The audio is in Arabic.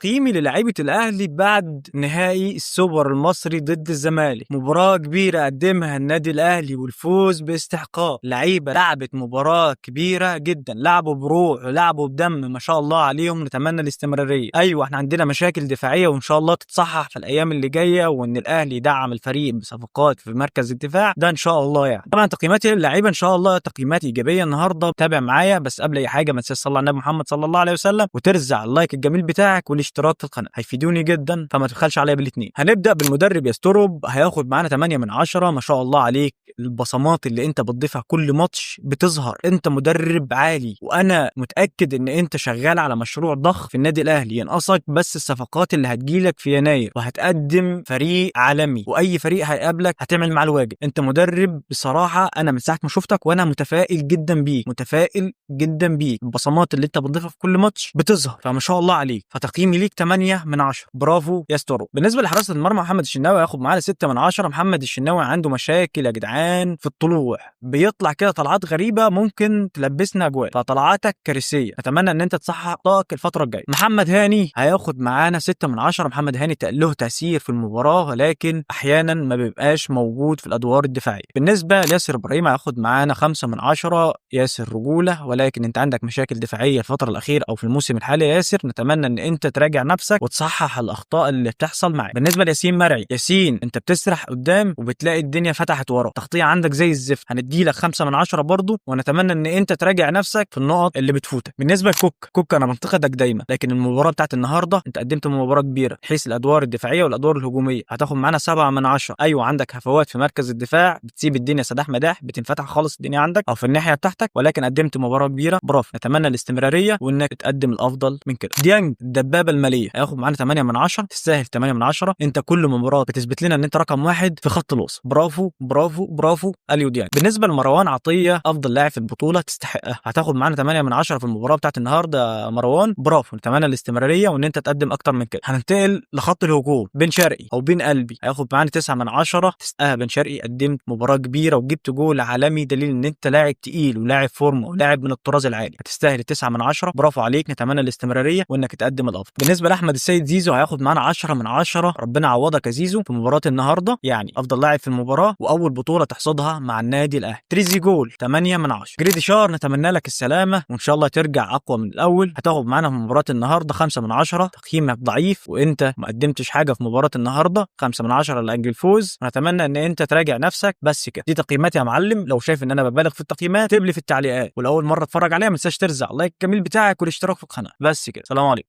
تقييمي للاعيبه الاهلي بعد نهائي السوبر المصري ضد الزمالك. مباراه كبيره قدمها النادي الاهلي والفوز باستحقاق. لعيبه لعبت مباراه كبيره جدا، لعبوا بروح ولعبوا بدم ما شاء الله عليهم. نتمنى الاستمراريه. ايوه احنا عندنا مشاكل دفاعيه وان شاء الله تتصحح في الايام اللي جايه، وان الاهلي يدعم الفريق بصفقات في مركز الدفاع ده ان شاء الله. يعني طبعا تقييماتي للعيبه ان شاء الله تقييمات ايجابيه النهارده. تابع معايا، بس قبل اي حاجه ما تنساش تصلي على النبي محمد صلى الله عليه وسلم وترزع اللايك الجميل بتاعك والاشتراك في القناه، هيفيدوني جدا، فما تبخلش عليا بالاثنين. هنبدا بالمدرب يسترب، هياخد معانا 8 من 10. ما شاء الله عليك، البصمات اللي انت بتضيفها كل ماتش بتظهر. انت مدرب عالي، وانا متاكد ان انت شغال على مشروع ضخم في النادي الاهلي. ينقصك بس الصفقات اللي هتجيلك في يناير، وهتقدم فريق عالمي، واي فريق هيقابلك هتعمل معاه الواجب. انت مدرب بصراحه، انا من ساعه ما شفتك وانا متفائل جدا بيك، متفائل جدا بيك. البصمات اللي انت بتضيفها في كل ماتش بتظهر، فما شاء الله عليك. فتقييمي ليك 8 من 10. برافو يا ستورو. بالنسبه لحراسه المرمى محمد الشناوي هياخد معانا 6 من 10. محمد الشناوي عنده مشاكل يا جدعان في الطلوع، بيطلع كده طلعات غريبه ممكن تلبسنا اجوال، فطلعاتك كارثيه. اتمنى ان انت تصحح اخطائك الفتره الجايه. محمد هاني هياخد معانا 6 من 10. محمد هاني له تاثير في المباراه، ولكن احيانا ما بيبقاش موجود في الادوار الدفاعيه. بالنسبه لياسر ابراهيم هياخد معانا 5 من 10. ياسر رجوله، ولكن انت عندك مشاكل دفاعيه الفتره الاخيره او في الموسم الحالي يا ياسر. نتمنى ان انت تراجع نفسك وتصحح الاخطاء اللي بتحصل معاك. بالنسبه لياسين مرعي، ياسين انت بتسرح قدام وبتلاقي الدنيا فتحت ورا، تغطيه عندك زي الزفت. هنديلك 5 من 10 برضه، ونتمنى ان انت تراجع نفسك في النقط اللي بتفوتك. بالنسبه لكوك انا بنتقدك دايما، لكن المباراه بتاعت النهارده انت قدمت مباراه كبيره حيث الادوار الدفاعيه والادوار الهجوميه. هتاخد معانا 7 من 10. ايوه عندك هفوات في مركز الدفاع، بتسيب الدنيا سداح مداح، بتنفتح خالص الدنيا عندك او في الناحيه بتاعتك، ولكن قدمت مباراه كبيره. برافو، نتمنى الاستمراريه وانك تقدم الافضل من كده. ديانج الدبابه الماليه هياخد معانا 8 من 10. تستاهل 8 من 10. انت كل مباراه بتثبت لنا ان انت رقم واحد في خط الوسط. برافو برافو برافو اليو ديانج. بالنسبه لمروان عطيه افضل لاعب في البطوله، تستحقها. هتاخد معانا 8 من 10 في المباراه بتاعت النهارده يا مروان. برافو، نتمنى الاستمراريه وان انت تقدم اكتر من كده. هننتقل لخط الهجوم. بن شرقي او بن قلبي هياخد معانا 9 من 10. تستاهل بن شرقي، قدمت مباراه كبيره وجبت جول عالمي، دليل ان انت لاعب تقيل ولاعب فورمه ولاعب من الطراز العالي. هتستاهل 9 من 10. برافو عليك، نتمنى الاستمراريه وانك تقدم الافضل. بالنسبه لاحمد السيد زيزو هياخد معانا 10 من 10. ربنا يعوضك يا زيزو في مباراه النهارده، يعني افضل لاعب في المباراه واول بطوله تحصدها مع النادي الاهلي. تريزي جول 8 من 10. جريديشار نتمنى لك السلامه وان شاء الله ترجع اقوى من الاول. هتاخد معانا في مباراه النهارده 5 من 10. تقييمك ضعيف وانت ما قدمتش حاجه في مباراه النهارده. 5 من 10 لاجل الفوز. نتمنى ان انت تراجع نفسك بس كده. دي تقييماتي يا معلم. لو شايف ان انا ببالغ في التقييمات اكتب لي في التعليقات، ولو اول مره تتفرج عليها ما تنساش ترزع اللايك الجميل بتاعك والاشتراك في القناه. بس كده، سلام عليكم.